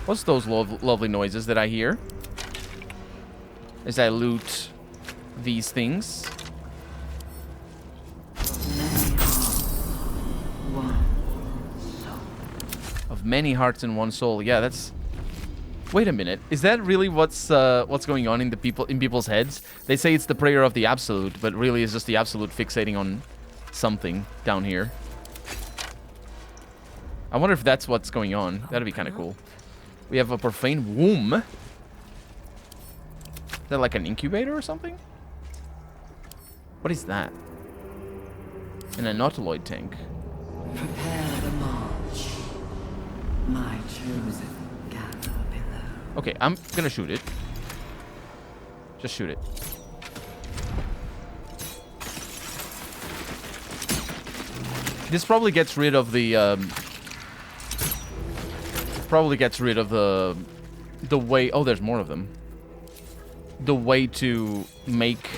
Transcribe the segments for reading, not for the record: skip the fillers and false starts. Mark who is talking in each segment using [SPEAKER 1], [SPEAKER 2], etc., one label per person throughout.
[SPEAKER 1] What's those lovely noises that I hear? As I loot these things. Of many hearts and one soul. Yeah, that's... Wait a minute. Is that really what's going on in people's heads? They say it's the prayer of the absolute, but really it's just the absolute fixating on something down here. I wonder if that's what's going on. That'd be kind of cool. We have a profane womb. Is that like an incubator or something? What is that? An nautiloid tank.
[SPEAKER 2] Prepare the march. My chosen gather below.
[SPEAKER 1] Okay, I'm gonna shoot it. Just shoot it. This probably gets rid of the the way... Oh, there's more of them. The way to make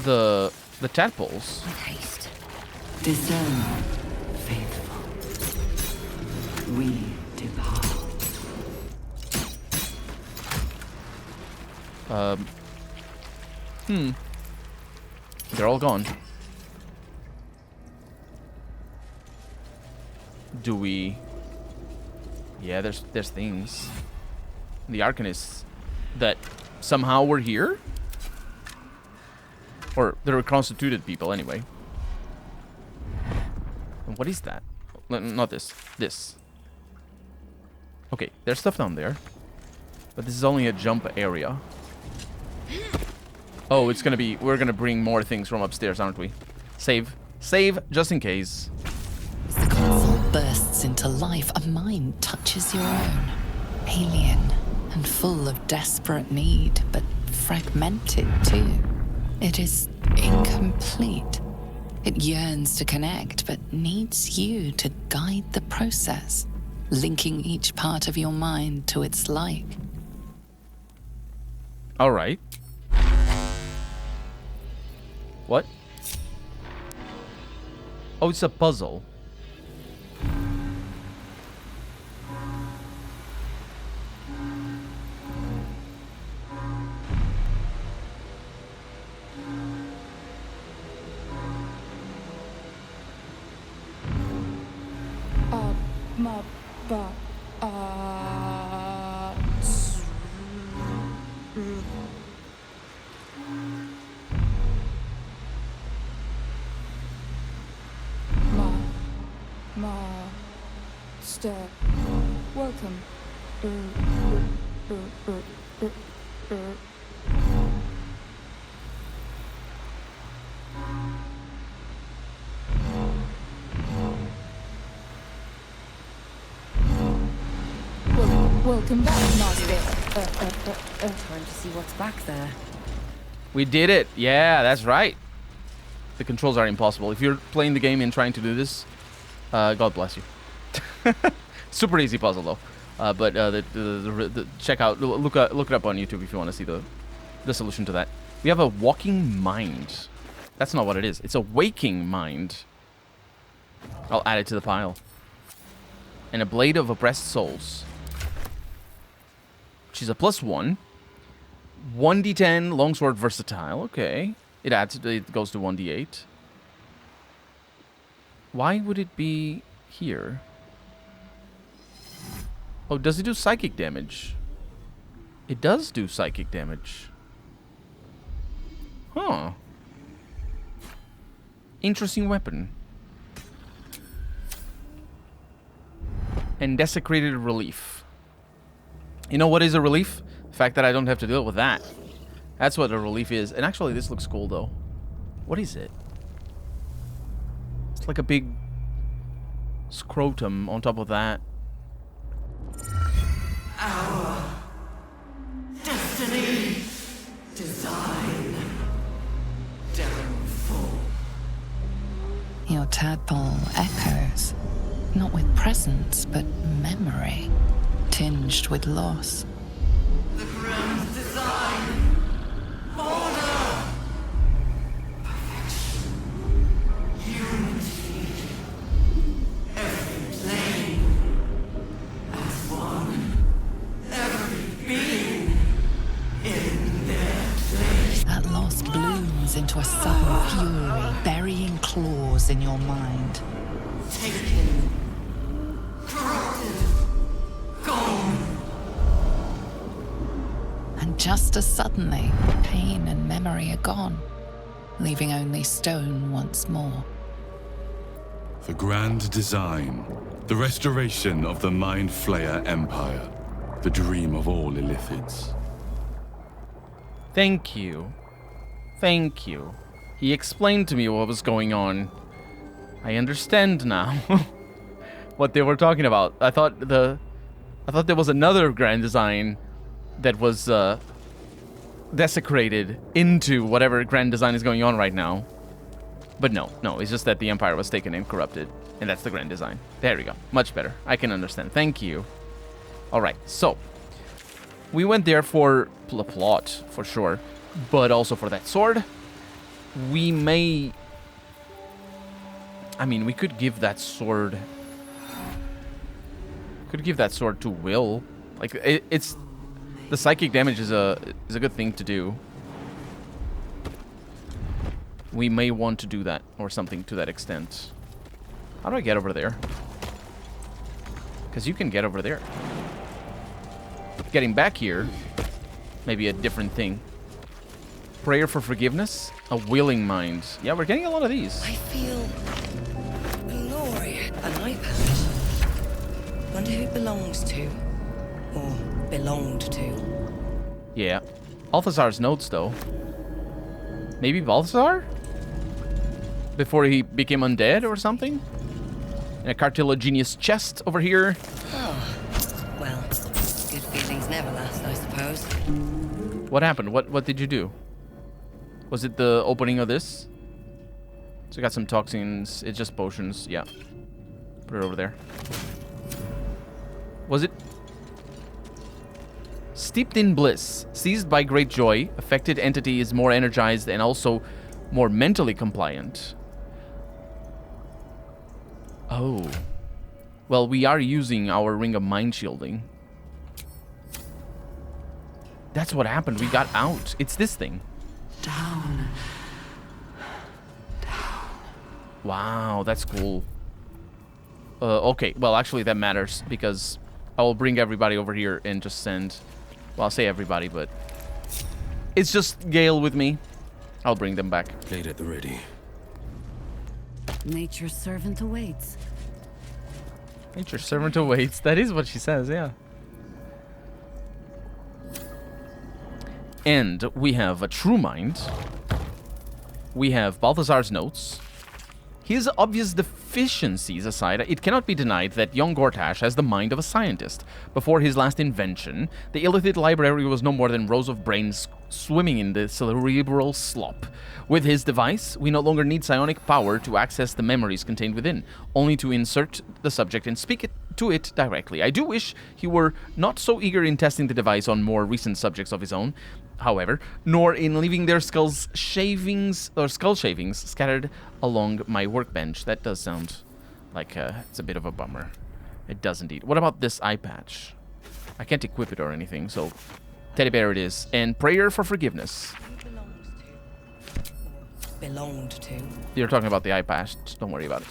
[SPEAKER 1] the tadpoles.
[SPEAKER 2] Haste. Discern, faithful. We depart.
[SPEAKER 1] They're all gone. Do we... Yeah, there's things. The Arcanists that somehow were here? Or they're reconstituted people, anyway. And what is that? Not this. This. Okay, there's stuff down there. But this is only a jump area. Oh, it's gonna be... We're gonna bring more things from upstairs, aren't we? Save. Save, just in case.
[SPEAKER 3] As the console bursts into life, a mind touches your own. Alien and full of desperate need, but fragmented too. It is incomplete. It yearns to connect, but needs you to guide the process, linking each part of your mind to its like.
[SPEAKER 1] All right. What? Oh, it's a puzzle.
[SPEAKER 4] Welcome. Welcome back, Master.
[SPEAKER 2] Time to see what's back there.
[SPEAKER 1] We did it. Yeah, that's right. The controls are impossible. If you're playing the game and trying to do this, God bless you. Super easy puzzle though. But check out, look it up on YouTube if you want to see the solution to that. We have a walking mind. That's not what it is. It's a waking mind. I'll add it to the pile. And a blade of oppressed souls. She's a +1. 1d10 longsword versatile. Okay. It goes to 1d8. Why would it be here? Oh, does it do psychic damage? It does do psychic damage. Huh. Interesting weapon. And desecrated relief. You know what is a relief? The fact that I don't have to deal with that. That's what a relief is. And actually, this looks cool, though. What is it? It's like a big scrotum on top of that.
[SPEAKER 2] Our destiny, design, downfall.
[SPEAKER 3] Your tadpole echoes, not with presence, but memory, tinged with loss.
[SPEAKER 2] The grand design, order, perfection, unity. Every plane
[SPEAKER 3] claws in your mind.
[SPEAKER 2] Taken. Corrupted. Gone.
[SPEAKER 3] And just as suddenly, pain and memory are gone, leaving only stone once more.
[SPEAKER 5] The grand design. The restoration of the Mind Flayer Empire. The dream of all Illithids.
[SPEAKER 1] Thank you. Thank you. He explained to me what was going on. I understand now what they were talking about. I thought there was another grand design that was desecrated into whatever grand design is going on right now. But no, it's just that the Empire was taken and corrupted, and that's the grand design. There we go. Much better. I can understand. Thank you. All right, so we went there for the plot, for sure, but also for that sword. We may... I mean, we could give that sword... Could give that sword to Will. Like, it's... The psychic damage is a good thing to do. We may want to do that, or something to that extent. How do I get over there? Because you can get over there. Getting back here, maybe a different thing. Prayer for forgiveness? A willing mind. Yeah, we're getting a lot of these.
[SPEAKER 6] I feel glory. An eye patch. Wonder who it belongs to. Or belonged to.
[SPEAKER 1] Yeah. Balthazar's notes, though. Maybe Balthazar? Before he became undead or something? In a cartilaginous chest over here.
[SPEAKER 6] Oh, well, good feelings never last, I suppose.
[SPEAKER 1] What happened? What did you do? Was it the opening of this? So I got some toxins. It's just potions. Yeah. Put it over there. Was it? Steeped in bliss. Seized by great joy. Affected entity is more energized and also more mentally compliant. Oh. Well, we are using our Ring of Mind Shielding. That's what happened. We got out. It's this thing.
[SPEAKER 2] Down.
[SPEAKER 1] Wow, that's cool. Okay, well, actually, that matters because I will bring everybody over here and just send... Well, I'll say everybody, but... It's just Gale with me. I'll bring them back.
[SPEAKER 7] Blade at the ready.
[SPEAKER 2] Nature's servant awaits.
[SPEAKER 1] Nature's servant awaits. That is what she says, yeah. And we have a true mind. We have Balthazar's notes. His obvious deficiencies aside, it cannot be denied that young Gortash has the mind of a scientist. Before his last invention, the Illithid library was no more than rows of brains swimming in the cerebral slop. With his device, we no longer need psionic power to access the memories contained within, only to insert the subject and speak to it directly. I do wish he were not so eager in testing the device on more recent subjects of his own, however, nor in leaving their skull shavings scattered along my workbench. That does sound like it's a bit of a bummer. It does indeed. What about this eye patch? I can't equip it or anything, so teddy bear it is. And prayer for forgiveness.
[SPEAKER 6] Belonged to.
[SPEAKER 1] You're talking about the eye patch. Don't worry about it.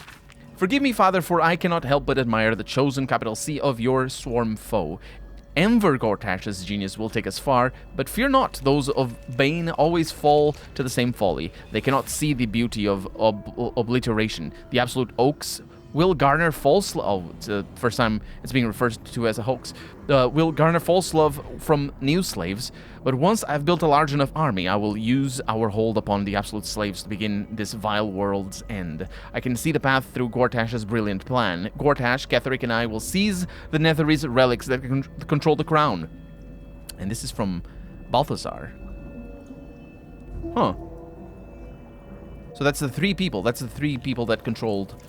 [SPEAKER 1] Forgive me, Father, for I cannot help but admire the chosen capital C of your swarm foe. Enver Gortash's genius will take us far, but fear not, those of Bane always fall to the same folly. They cannot see the beauty of obliteration. The absolute oaks will garner false love. Oh, it's the first time it's being referred to as a hoax. Will garner false love from new slaves, but once I've built a large enough army, I will use our hold upon the absolute slaves to begin this vile world's end. I can see the path through Gortash's brilliant plan. Gortash, Ketheric, and I will seize the Netherese relics that control the crown. And this is from Balthazar. Huh. So that's the three people. That's the three people that controlled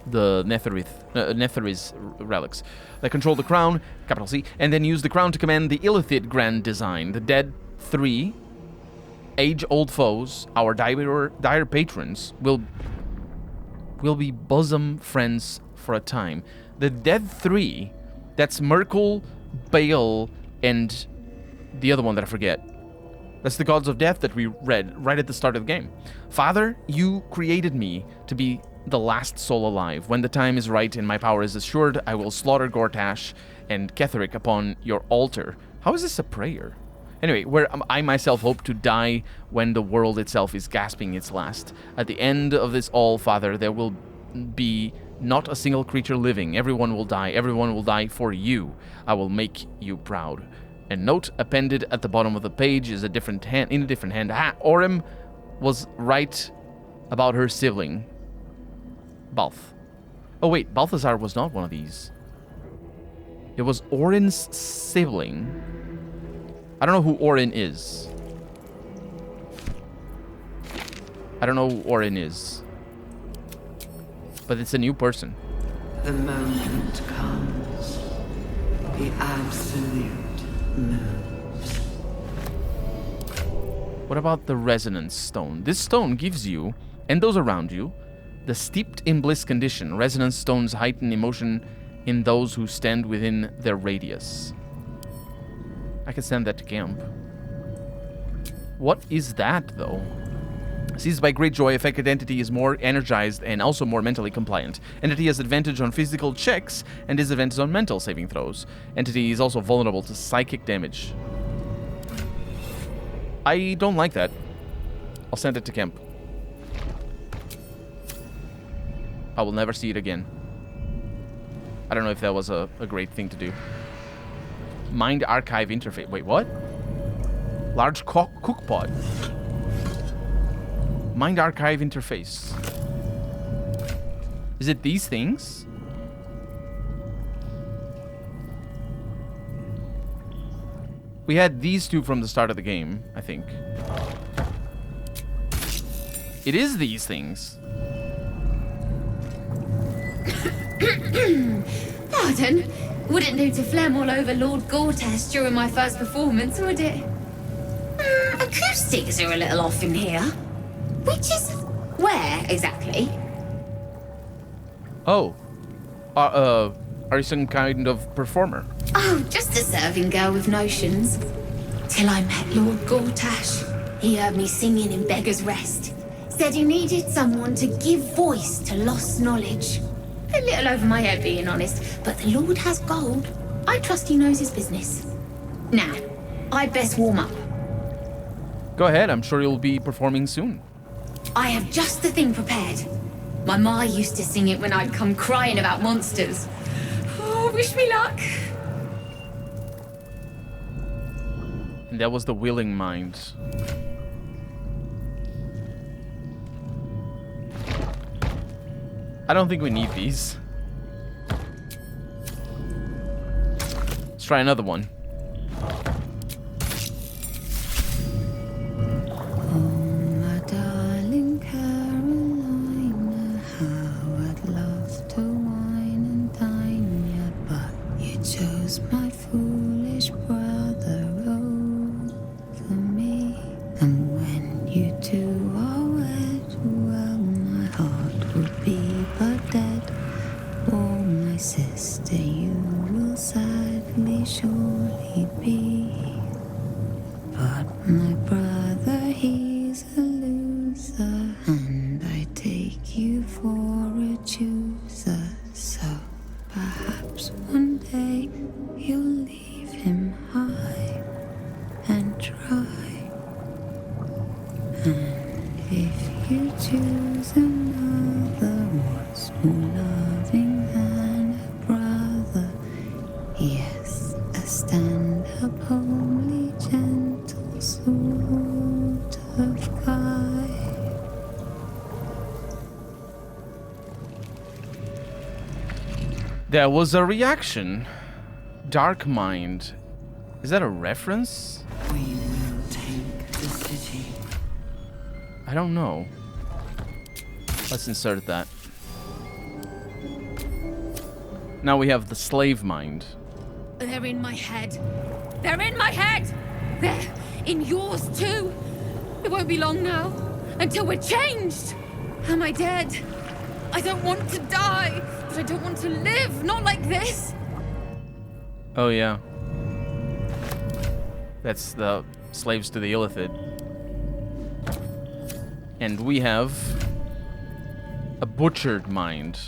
[SPEAKER 1] the Netherese relics. That control the crown, capital C, and then use the crown to command the Illithid grand design. The dead three, age-old foes, our dire patrons, will be bosom friends for a time. The dead three, that's Merkel, Bale, and the other one that I forget. That's the gods of death that we read right at the start of the game. Father, you created me to be the last soul alive. When the time is right and my power is assured, I will slaughter Gortash and Ketheric upon your altar. How is this a prayer? Anyway, where I myself hope to die when the world itself is gasping its last. At the end of this all, Father, there will be not a single creature living. Everyone will die. Everyone will die for you. I will make you proud. And note appended at the bottom of the page is a different hand. In a different hand. Orym was right about her sibling, Balth. Oh wait, Balthazar was not one of these. It was Orin's sibling. I don't know who Orin is. I don't know who Orin is. But it's a new person.
[SPEAKER 2] The moment comes. The absolute moves.
[SPEAKER 1] What about the resonance stone? This stone gives you, and those around you, the steeped in bliss condition. Resonance stones heighten emotion in those who stand within their radius. I can send that to camp. What is that, though? Seized by great joy, affected entity is more energized and also more mentally compliant. Entity has advantage on physical checks and disadvantage on mental saving throws. Entity is also vulnerable to psychic damage. I don't like that. I'll send it to camp. I will never see it again. I don't know if that was a great thing to do. Mind archive interface. Wait, what? Large cook pod. Mind archive interface. Is it these things? We had these two from the start of the game, I think. It is these things.
[SPEAKER 7] Pardon? Wouldn't do to phlegm all over Lord Gortash during my first performance, would it? Acoustics are a little off in here. Which is where, exactly?
[SPEAKER 1] Oh. Are you some kind of performer?
[SPEAKER 7] Oh, just a serving girl with notions. Till I met Lord Gortash. He heard me singing in Beggar's Rest. Said he needed someone to give voice to lost knowledge. A little over my head, being honest, but the Lord has gold. I trust he knows his business. Now, I'd best warm up.
[SPEAKER 1] Go ahead, I'm sure you'll be performing soon.
[SPEAKER 7] I have just the thing prepared. My ma used to sing it when I'd come crying about monsters. Oh, wish me luck.
[SPEAKER 1] And that was the willing mind. I don't think we need these. Let's try another one.
[SPEAKER 2] My darling Carolina, how I'd love to wine and dine ya, but you chose my foolish brother over me. And when you two are wed, well, my heart will be but dead. Oh, my sister, you will sadly surely be. But my brother, he's a loser, and I take you for a chooser. So perhaps one day you'll leave him high and dry. And if you choose another, what's more loving than a brother? Yes, a stand-up, homely, gentle sort of guy.
[SPEAKER 1] There was a reaction. Dark Mind. Is that a reference?
[SPEAKER 2] We will take the city.
[SPEAKER 1] I don't know. Let's insert that. Now we have the Slave Mind.
[SPEAKER 7] They're in my head. They're in my head! They're in yours too. It won't be long now until we're changed. Am I dead? I don't want to die, but I don't want to live. Not like this.
[SPEAKER 1] Oh yeah. That's the slaves to the Illithid. And we have a butchered mind.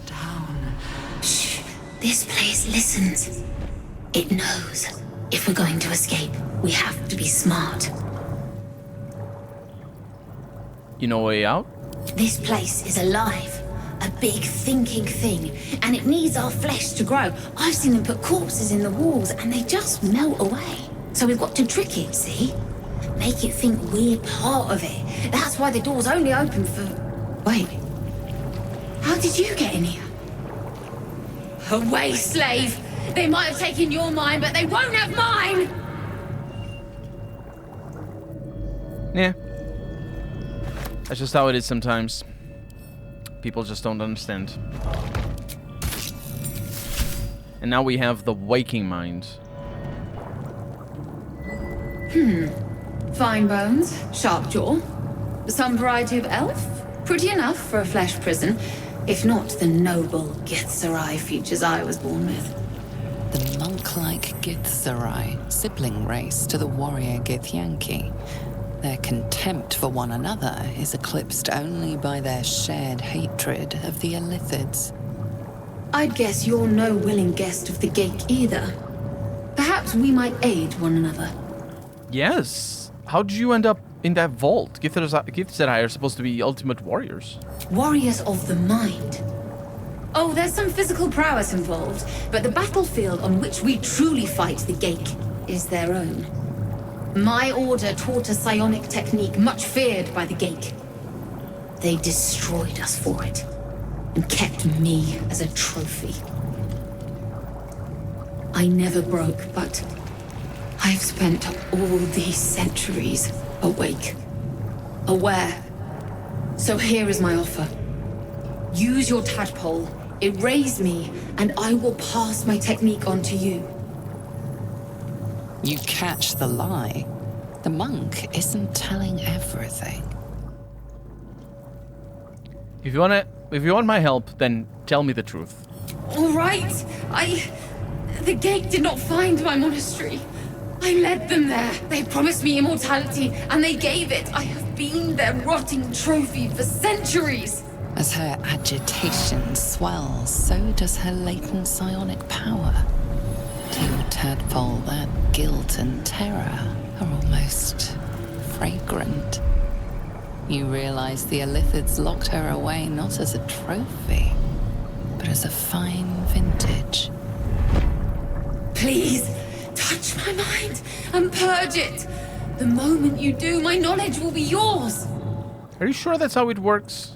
[SPEAKER 2] Down.
[SPEAKER 7] Shh. This place listens. It knows. If we're going to escape, we have to be smart.
[SPEAKER 1] You know a way out?
[SPEAKER 7] This place is alive. A big thinking thing. And it needs our flesh to grow. I've seen them put corpses in the walls and they just melt away. So we've got to trick it, see? Make it think we're part of it. That's why the door's only open for... Wait. How did you get in here? Away, slave! They might have taken your mind, but they won't have mine!
[SPEAKER 1] Yeah. That's just how it is sometimes. People just don't understand. And now we have the waking mind.
[SPEAKER 2] Fine bones, sharp jaw. Some variety of elf. Pretty enough for a flesh prison. If not the noble Githzerai features I was born with.
[SPEAKER 3] The monk-like Githzerai, sibling race to the warrior Githyanki. Their contempt for one another is eclipsed only by their shared hatred of the Illithids.
[SPEAKER 2] I'd guess you're no willing guest of the Gate either. Perhaps we might aid one another.
[SPEAKER 1] Yes. How did you end up in that vault? Githzerai are supposed to be ultimate warriors.
[SPEAKER 2] Warriors of the mind. Oh, there's some physical prowess involved, but the battlefield on which we truly fight the Gate is their own. My order taught a psionic technique much feared by the Gate. They destroyed us for it, and kept me as a trophy. I never broke, but I've spent all these centuries awake, aware. So here is my offer. Use your tadpole, erase me, and I will pass my technique on to you.
[SPEAKER 3] You catch the lie. The monk isn't telling everything.
[SPEAKER 1] If you want my help, then tell me the truth.
[SPEAKER 2] All right, the Gate did not find my monastery. I led them there. They promised me immortality, and they gave it. I have been their rotting trophy for centuries.
[SPEAKER 3] As her agitation swells, so does her latent psionic power. To your tadpole, that guilt and terror are almost fragrant. You realize the Illithids locked her away not as a trophy, but as a fine vintage.
[SPEAKER 2] Please, touch my mind and purge it. The moment you do, my knowledge will be yours.
[SPEAKER 1] Are you sure that's how it works?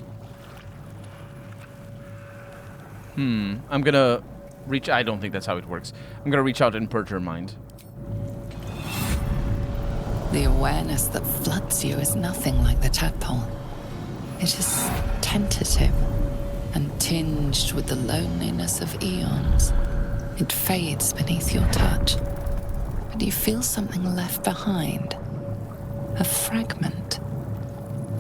[SPEAKER 1] I'm gonna reach... I don't think that's how it works. I'm gonna reach out and purge her mind.
[SPEAKER 3] The awareness that floods you is nothing like the tadpole. It is tentative and tinged with the loneliness of eons. It fades beneath your touch, but you feel something left behind. A fragment.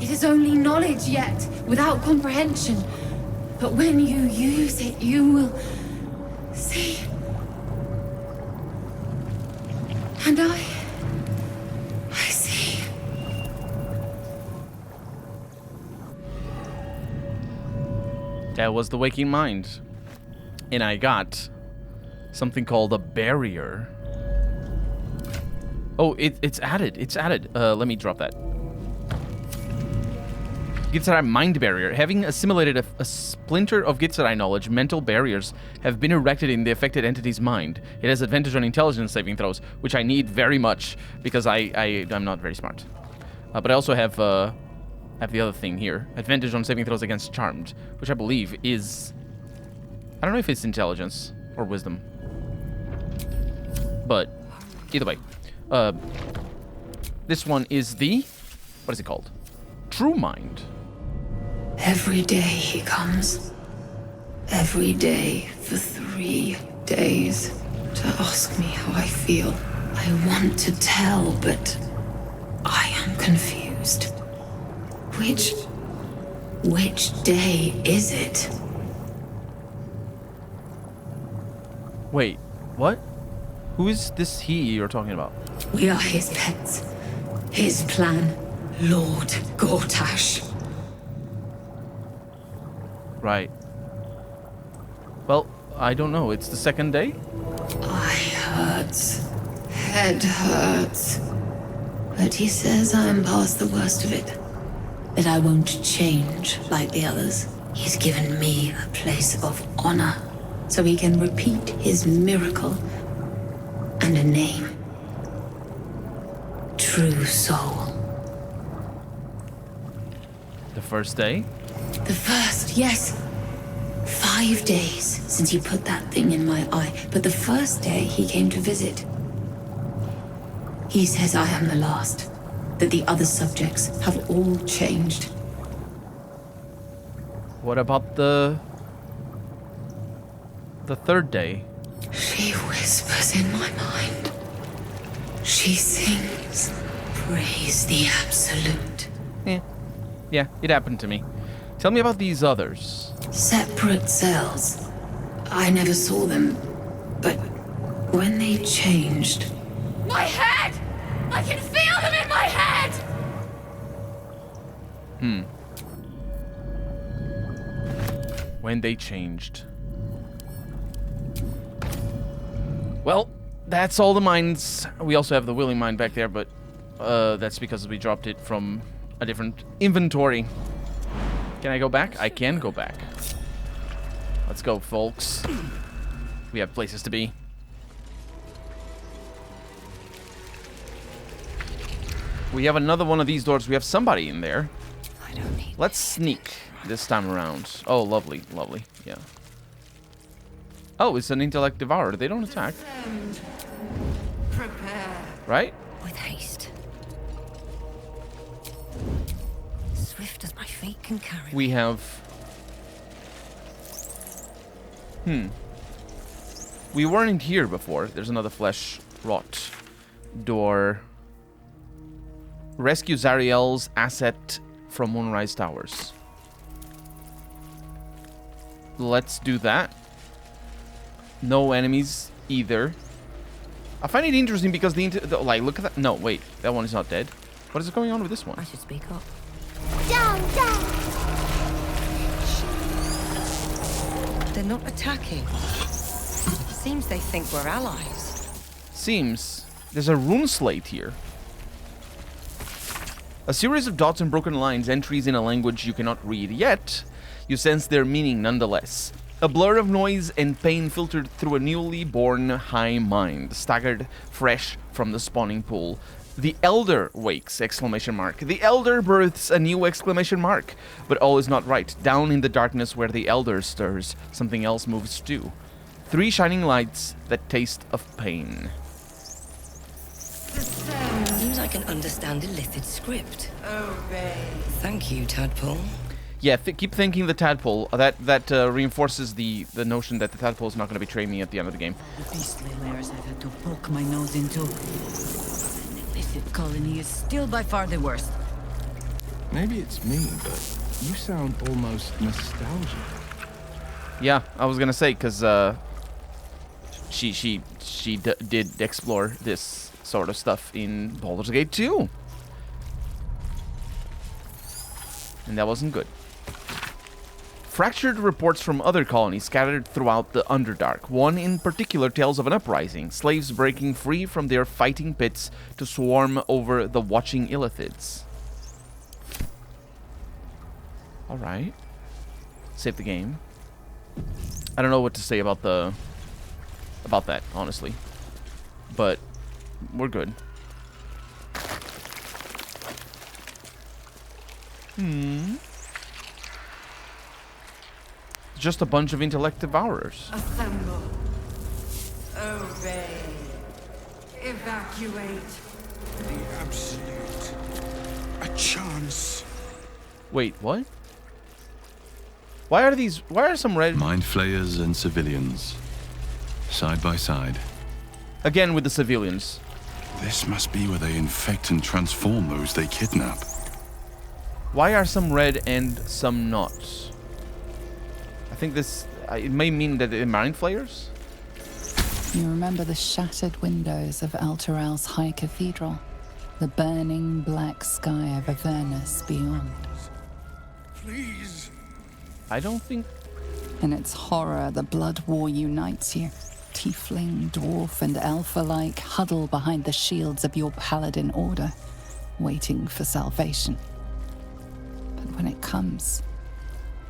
[SPEAKER 2] It is only knowledge yet, without comprehension. But when you use it, you will see. And I see.
[SPEAKER 1] That was the waking mind. And I got something called a barrier. Oh, it's added. It's added. Let me drop that. Githzerai mind barrier. Having assimilated a splinter of Githzerai knowledge, mental barriers have been erected in the affected entity's mind. It has advantage on intelligence saving throws, which I need very much because I'm not very smart. But I also have the other thing here. Advantage on saving throws against charmed, which I believe is... I don't know if it's intelligence or wisdom. But either way. This one is the... What is it called? True mind.
[SPEAKER 2] Every day he comes. Every day for 3 days to ask me how I feel. I want to tell, but I am confused. Which day is it?
[SPEAKER 1] Wait, what? Who is this he you're talking about?
[SPEAKER 2] We are his pets. His plan, Lord Gortash.
[SPEAKER 1] Right. Well, I don't know. It's the second day?
[SPEAKER 2] Eye hurts. Head hurts. But he says I am past the worst of it. That I won't change like the others. He's given me a place of honor, so he can repeat his miracle. And a name. True Soul.
[SPEAKER 1] The first day?
[SPEAKER 2] The first, yes. 5 days since he put that thing in my eye, but the first day he came to visit. He says I am the last, that the other subjects have all changed.
[SPEAKER 1] What about the third day?
[SPEAKER 2] She whispers in my mind. She sings, praise the Absolute.
[SPEAKER 1] Yeah, it happened to me. Tell me about these others.
[SPEAKER 2] Separate cells. I never saw them, but when they changed... My head! I can feel them in my head!
[SPEAKER 1] When they changed. Well, that's all the mines. We also have the willing mine back there, but that's because we dropped it from a different inventory. Can I go back? I can go back. Let's go, folks. We have places to be. We have another one of these doors. We have somebody in there.
[SPEAKER 3] I don't need
[SPEAKER 1] Let's sneak this time around. Oh, lovely, lovely. Yeah. Oh, it's an intellect devourer. They don't attack.
[SPEAKER 6] Prepare.
[SPEAKER 1] Right?
[SPEAKER 6] With haste. Swift as my feet can carry
[SPEAKER 1] We
[SPEAKER 6] me.
[SPEAKER 1] have... We weren't here before. There's another flesh rot door. Rescue Zariel's asset from Moonrise Towers. Let's do that. No enemies either. I find it interesting because like, look at that. No, wait. That one is not dead. What is going on with this one?
[SPEAKER 6] I should speak up.
[SPEAKER 7] Down, down!
[SPEAKER 6] They're not attacking. Seems they think we're allies.
[SPEAKER 1] Seems there's a rune slate here. A series of dots and broken lines, entries in a language you cannot read, yet you sense their meaning nonetheless. A blur of noise and pain filtered through a newly born high mind, staggered fresh from the spawning pool. The Elder wakes! Exclamation mark. The Elder births a new exclamation mark. But all is not right. Down in the darkness where the Elder stirs, something else moves too. 3 shining lights that taste of pain.
[SPEAKER 6] Seems I can understand Illithid script. Obey. Thank you, Tadpole.
[SPEAKER 1] Yeah, keep thanking the tadpole. That reinforces the notion that the tadpole is not going to betray me at the end of the game.
[SPEAKER 8] The beastly lairs I've had to poke my nose into. An Illithid colony is still by far the worst.
[SPEAKER 9] Maybe it's me, but you sound almost nostalgic.
[SPEAKER 1] Yeah, I was gonna say because she did explore this sort of stuff in Baldur's Gate 2, and that wasn't good. Fractured reports from other colonies scattered throughout the Underdark. One in particular tells of an uprising, slaves breaking free from their fighting pits to swarm over the watching Illithids. Alright. Save the game. I don't know what to say about that, honestly. But we're good. Just a bunch of intellect devourers.
[SPEAKER 10] Assemble. Obey. Evacuate.
[SPEAKER 9] The Absolute. A chance.
[SPEAKER 1] Wait, what? Why are some red...
[SPEAKER 5] Mind flayers and civilians. Side by side.
[SPEAKER 1] Again with the civilians.
[SPEAKER 5] This must be where they infect and transform those they kidnap.
[SPEAKER 1] Why are some red and some not? I think this... it may mean that they're mind flayers?
[SPEAKER 3] You remember the shattered windows of Alteral's High Cathedral, the burning black sky of Avernus beyond.
[SPEAKER 5] Please.
[SPEAKER 1] I don't think...
[SPEAKER 3] In its horror, the blood war unites you. Tiefling, dwarf, and elf alike huddle behind the shields of your paladin order, waiting for salvation. But when it comes,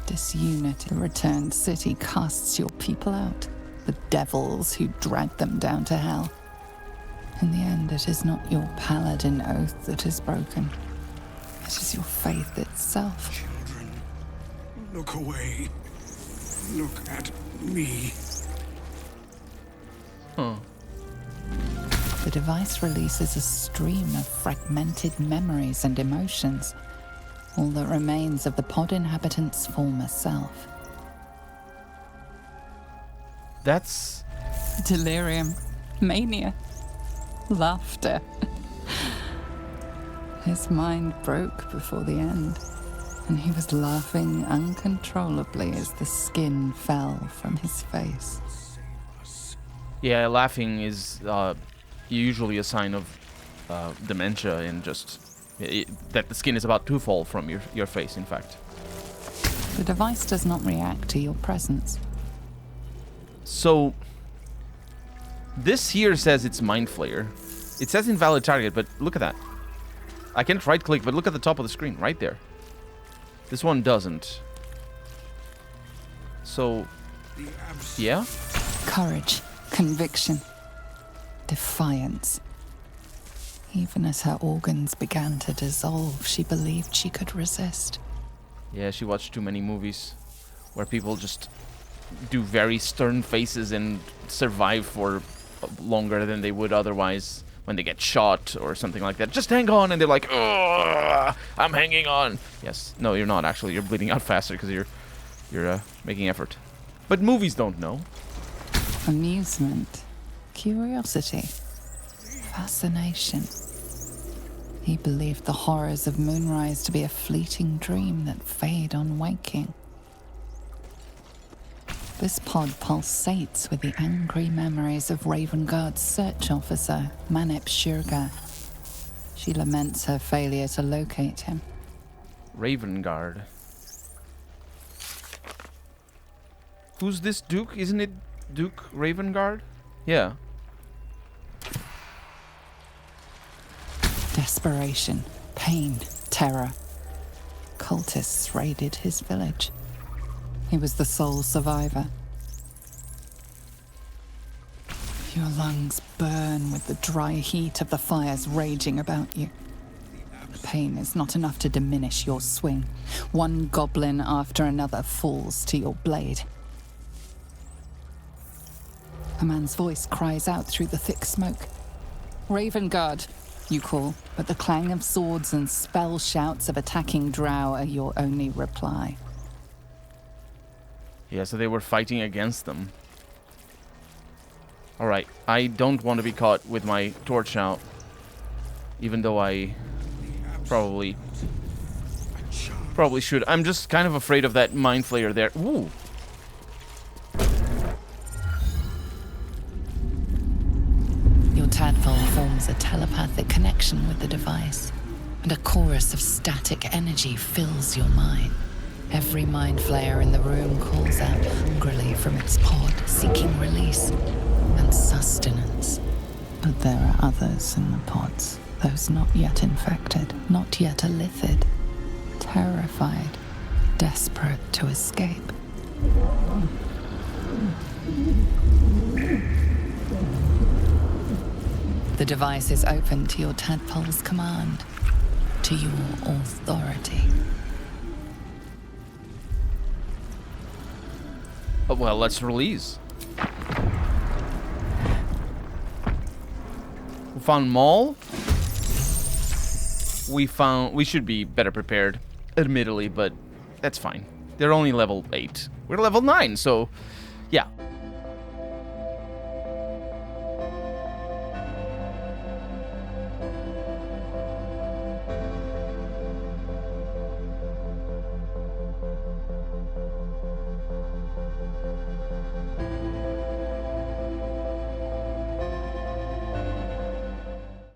[SPEAKER 3] disunity, the returned city casts your people out, the devils who dragged them down to hell. In the end, it is not your paladin oath that is broken. It is your faith itself.
[SPEAKER 5] Children, look away. Look at me.
[SPEAKER 3] The device releases a stream of fragmented memories and emotions, all that remains of the pod inhabitant's former self.
[SPEAKER 1] That's...
[SPEAKER 3] Delirium, mania, laughter. His mind broke before the end, and he was laughing uncontrollably as the skin fell from his face.
[SPEAKER 1] Yeah, laughing is usually a sign of dementia and just that the skin is about to fall from your face, in fact.
[SPEAKER 3] The device does not react to your presence.
[SPEAKER 1] So, this here says it's Mind Flayer. It says invalid target, but look at that. I can't right-click, but look at the top of the screen, right there. This one doesn't. So, yeah?
[SPEAKER 3] Courage, conviction, defiance. Even as her organs began to dissolve, she believed she could resist.
[SPEAKER 1] Yeah, she watched too many movies where people just do very stern faces and survive for longer than they would otherwise when they get shot or something like that. Just hang on, and they're like, "Ugh, I'm hanging on." Yes, no, you're not actually. You're bleeding out faster because you're making effort. But movies don't know.
[SPEAKER 3] Amusement, curiosity, fascination. He believed the horrors of Moonrise to be a fleeting dream that fade on waking. This pod pulsates with the angry memories of Ravengard's search officer, Manip Shurga. She laments her failure to locate him.
[SPEAKER 1] Ravengard. Who's this Duke? Isn't it Duke Ravengard? Yeah.
[SPEAKER 3] Desperation, pain, terror. Cultists raided his village. He was the sole survivor. Your lungs burn with the dry heat of the fires raging about you. The pain is not enough to diminish your swing. One goblin after another falls to your blade. A man's voice cries out through the thick smoke. Ravengard, you call, but the clang of swords and spell shouts of attacking drow are your only reply.
[SPEAKER 1] Yeah, so they were fighting against them. Alright, I don't want to be caught with my torch out. Even though I probably should. I'm just kind of afraid of that Mind Flayer there. Ooh!
[SPEAKER 3] Your tadpole forms a telepathic connection with the device, and a chorus of static energy fills your mind. Every Mind Flayer in the room calls out hungrily from its pod, seeking release and sustenance. But there are others in the pods, those not yet infected, not yet Illithid, terrified, desperate to escape. The device is open to your tadpole's command, to your authority.
[SPEAKER 1] Oh, well, let's release. We found Maul. We should be better prepared, admittedly, but that's fine. They're only level 8. We're level 9, so yeah.